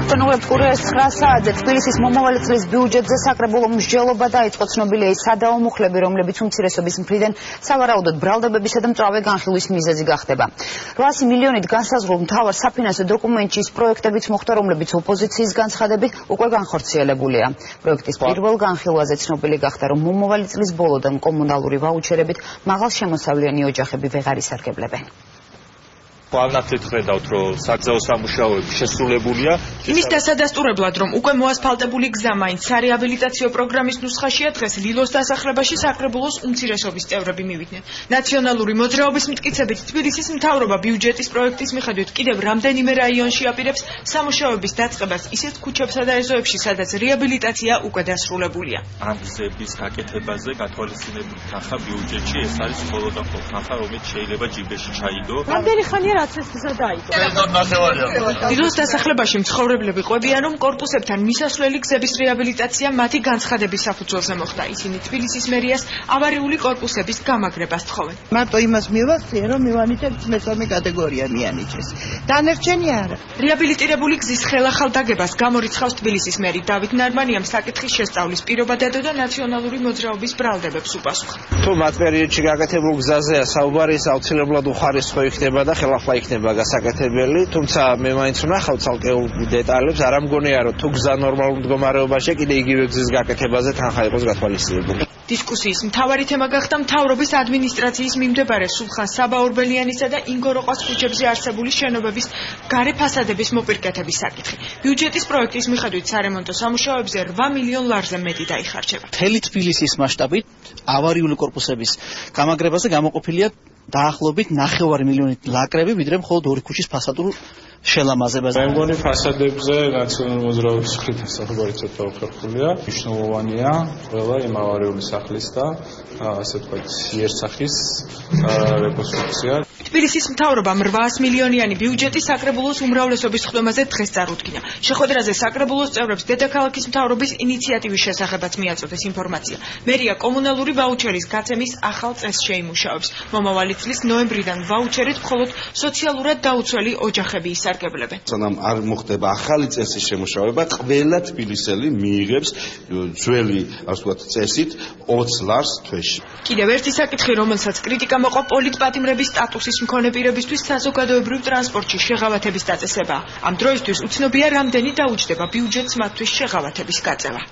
Მოხტენულებთ კურიერს 9 საათზე თბილისის მომავალი წლის ბიუჯეტზე საკრებულო მსჯელობა დაიწყო. Ცნობილია ის სადაო მუხლები, რომლებიც უმცირესობის მხრიდან სავარაუდოდ ბრალდებებისა და მწვავე განხილვის მიზეზი გახდება. 800 მილიონით განსაზღვრულ მთავარ საფინანსო დოკუმენტში ის პროექტებიც მოხდა, რომლებიც ოპოზიციის განცხადებით უკვე განხორციელებულია. პროექტის პირველ განხილვაზე ცნობილი გახდა, რომ მომავალი წლის ბოლოდან კომუნალური ვაუჩერებით მაღალშემოსავლიანი ოჯახები ვეღარ ისარგებლებენ. Პლანად ხედავთ, რომ საგზაო სამუშაოები შესრულებულია. იმის დასადასტურებლად, რომ უკვე მოასფალტებული გზა მაინც სარეაბილიტაციო პროგრამის ნუსხაშია, დღეს ლილოს დასახლებაში საკრებულოს უმცირესობის წევრები მივიდნენ. ნაციონალური მოძრაობის მტკიცებით თბილისის მთავრობა ბიუჯეტის პროექტის მიხედვით კიდევ რამდენიმე რაიონში აპირებს სამუშაოების დაწყებას ისეთ ქუჩებსა და ეზოებში, სადაც რეაბილიტაცია უკვე დასრულებულია. ამ გზების გაკეთებაზე გათვალისწინებული თანხა ბიუჯეტში ეს არის მხოლოდ თანხა, რომელიც შეიძლება ჯიბეში ჩაიგო. რამდენი ხანია რაც ეს გზა დაიწყო? ლილოს დასახლებაში მცხოვრებლები ყვებიან, რომ კორპუსებთან მისასვლელი გზების რეაბილიტაცია მათი განცხადების საფუძველზე მოხდა. ისინი თბილისის მერიას ავარიული კორპუსების გამაგრებას თხოვენ. მარტო იმას მივახციე, რომ მივანიჭებთ მესამე კატეგორია მიანიჭეს. დანარჩენი არა. რეაბილიტირებული გზის ხელახალ დაგებას გამორიცხავს თბილისის მერი დავით ნარმანიამ საკითხის შესწავლის პირობა დადო და ნაციონალური მოძრაობის ბრალდებებს უპასუხა. თუ მათ პერიოდში გაკეთებულ გზაზეა საუბარი, ის აუცილებლად უხარისხო იქნება და ხელახლა იქნება გასაკეთებელი, თუმცა მე მაინც ვნახავ ცალკეულ დეტალებს, არ ამგონია რომ თუ გზა ნორმალურ მდგომარეობაშია, კიდე იგივე გზის გაკეთებაზე თანხა იყოს გათვალისწინებული. დისკუსიის მთავარი თემა გახდა მთავრობის ადმინისტრაციის მიმდებარე სულხან საბაურბელიანისა და ინგოროყას ქუჩებზე არსებული შენობების გარე ფასადების მოპირკეთების საკითხი. ბიუჯეტის პროექტის მიხედვით სარემონტო სამუშაოებზე 8 მილიონ ლარზე მეტი დაიხარჯება. მთელი თბილისის მასშტაბით ავარიული კორპუსების გამაგრებაზე გამოყოფილია დაახლოებით 9 მილიონით ლაკრები, ვიდრე მხოლოდ ორი ქუჩის ფასადურ შელამაზებაზე. მე მგონი ფასადებზე ნაციონალური მოძრაობის მხრიდან საუბარი ცოტა უხერხულია. მნიშვნელოვანია ყველა იმ ავარიული სახლის და ასე ვთქვათ იერსახის რეკონსტრუქცია. თბილისის მთავრობამ 800 მილიონიანი ბიუჯეტი საკრებულოს უმრავლესობის ხდომაზე დღეს წარუდგინა. შეხვედრაზე საკრებულოს წევრებს დედაქალაქის მთავრობის ინიციატივის შესახებაც მიაწოდეს ინფორმაცია. მერია კომუნალური ვაუჩერის გაცემის ახალ წესს შეიმუშავებს. მომავალი წლის ნოემბრიდან ვაუჩერით მხოლოდ სოციალურად დაუცველი ოჯახები ისარგებლებენ. სანამ არ მოხდება ახალი წესის შემუშავება, ყველა თბილისელი მიიღებს ძველი, ასე ვთქვათ, წესით 20 ლარს თვეში. კიდევ ერთი საკითხი, რომელსაც კრიტიკა მოყვა პოლიტპატიმრების სტატუსის მქონე პირებისთვის საზოგადოებრივ ტრანსპორტში შეღავათების დაწესებაა. ამ დროისთვის უცნობია, რამდენი დაუჯდება ბიუჯეტს მათთვის შეღავათების გაწევა.